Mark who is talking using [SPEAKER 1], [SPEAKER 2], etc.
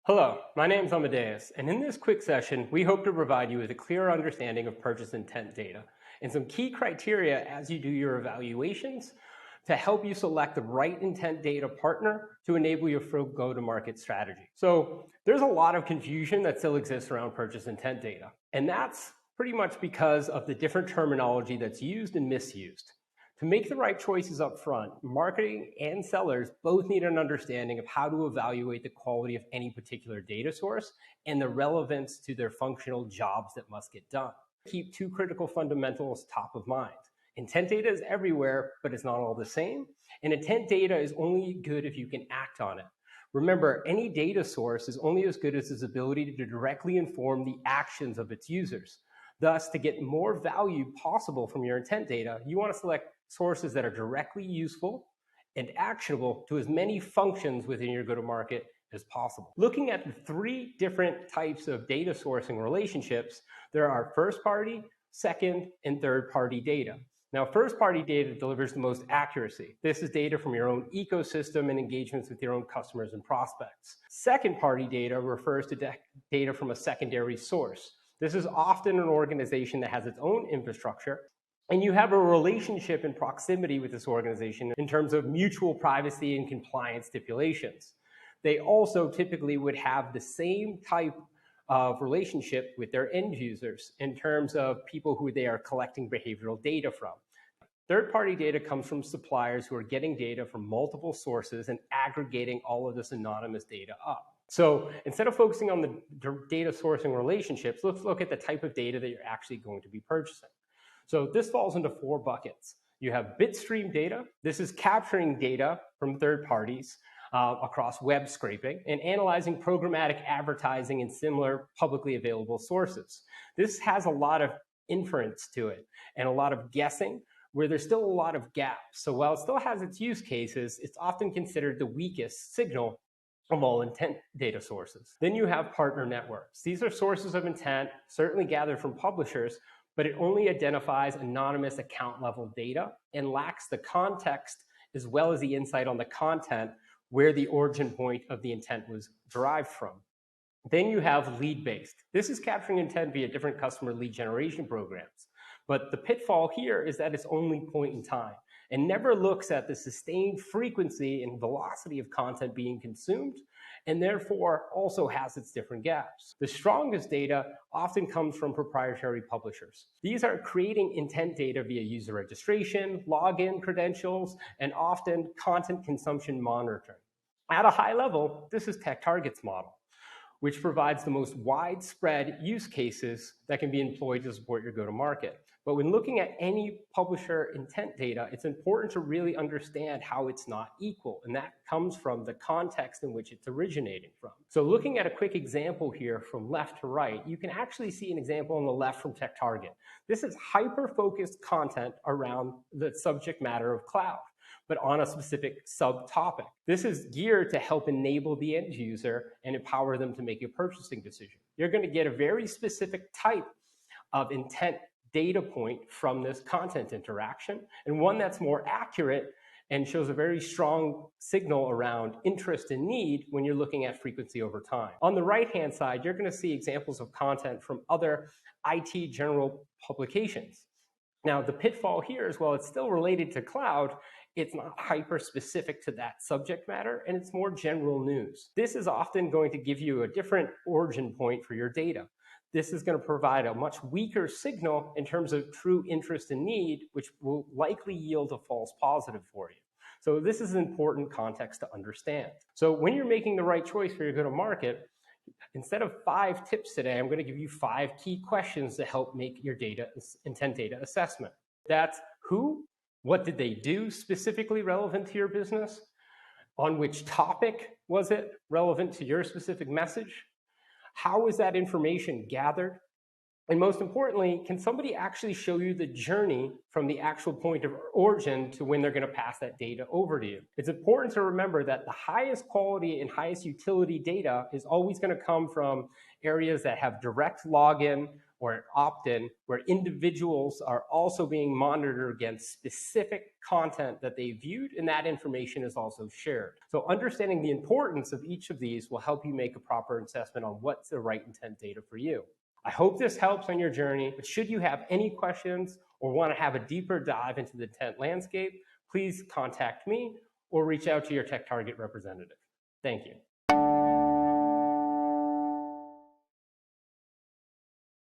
[SPEAKER 1] Hello, my name is Amadeus, and in this quick session, we hope to provide you with a clear understanding of purchase intent data and some key criteria as you do your evaluations to help you select the right intent data partner to enable your full go-to-market strategy. So there's a lot of confusion that still exists around purchase intent data, and that's pretty much because of the different terminology that's used and misused. To make the right choices up front, marketing and sellers both need an understanding of how to evaluate the quality of any particular data source and the relevance to their functional jobs that must get done. Keep two critical fundamentals top of mind. Intent data is everywhere, but it's not all the same. And intent data is only good if you can act on it. Remember, any data source is only as good as its ability to directly inform the actions of its users. Thus, to get more value possible from your intent data, you want to select sources that are directly useful and actionable to as many functions within your go-to-market as possible. Looking at the three different types of data sourcing relationships, there are first-party, second, and third-party data. Now, first-party data delivers the most accuracy. This is data from your own ecosystem and engagements with your own customers and prospects. Second-party data refers to data from a secondary source. This is often an organization that has its own infrastructure, and you have a relationship and proximity with this organization in terms of mutual privacy and compliance stipulations. They also typically would have the same type of relationship with their end users in terms of people who they are collecting behavioral data from. Third-party data comes from suppliers who are getting data from multiple sources and aggregating all of this anonymous data up. So instead of focusing on the data sourcing relationships, let's look at the type of data that you're actually going to be purchasing. So this falls into four buckets. You have bitstream data. This is capturing data from third parties across web scraping and analyzing programmatic advertising and similar publicly available sources. This has a lot of inference to it and a lot of guessing where there's still a lot of gaps. So while it still has its use cases, it's often considered the weakest signal of all intent data sources. Then you have partner networks. These are sources of intent, certainly gathered from publishers, but it only identifies anonymous account level data and lacks the context as well as the insight on the content where the origin point of the intent was derived from. Then you have lead-based. This is capturing intent via different customer lead generation programs. But the pitfall here is that it's only point in time and never looks at the sustained frequency and velocity of content being consumed, and therefore also has its different gaps. The strongest data often comes from proprietary publishers. These are creating intent data via user registration, login credentials, and often content consumption monitoring. At a high level, this is TechTarget's model, which provides the most widespread use cases that can be employed to support your go-to-market. But when looking at any publisher intent data, it's important to really understand how it's not equal, and that comes from the context in which it's originating from. So looking at a quick example here from left to right, you can actually see an example on the left from TechTarget. This is hyper-focused content around the subject matter of cloud, but on a specific subtopic. This is geared to help enable the end user and empower them to make a purchasing decision. You're going to get a very specific type of intent data point from this content interaction, and one that's more accurate and shows a very strong signal around interest and need when you're looking at frequency over time. On the right-hand side, you're going to see examples of content from other IT general publications. Now, the pitfall here is, while it's still related to cloud, it's not hyper-specific to that subject matter, and it's more general news. This is often going to give you a different origin point for your data. This is going to provide a much weaker signal in terms of true interest and need, which will likely yield a false positive for you. So this is an important context to understand. So when you're making the right choice for your go-to-market, instead of 5 tips today, I'm going to give you 5 key questions to help make your intent data assessment. That's who, what did they do specifically relevant to your business? On which topic was it relevant to your specific message? How is that information gathered? And most importantly, can somebody actually show you the journey from the actual point of origin to when they're going to pass that data over to you? It's important to remember that the highest quality and highest utility data is always going to come from areas that have direct login or opt-in, where individuals are also being monitored against specific content that they viewed, and that information is also shared. So understanding the importance of each of these will help you make a proper assessment on what's the right intent data for you. I hope this helps on your journey, but should you have any questions or want to have a deeper dive into the intent landscape, please contact me or reach out to your TechTarget representative. Thank you.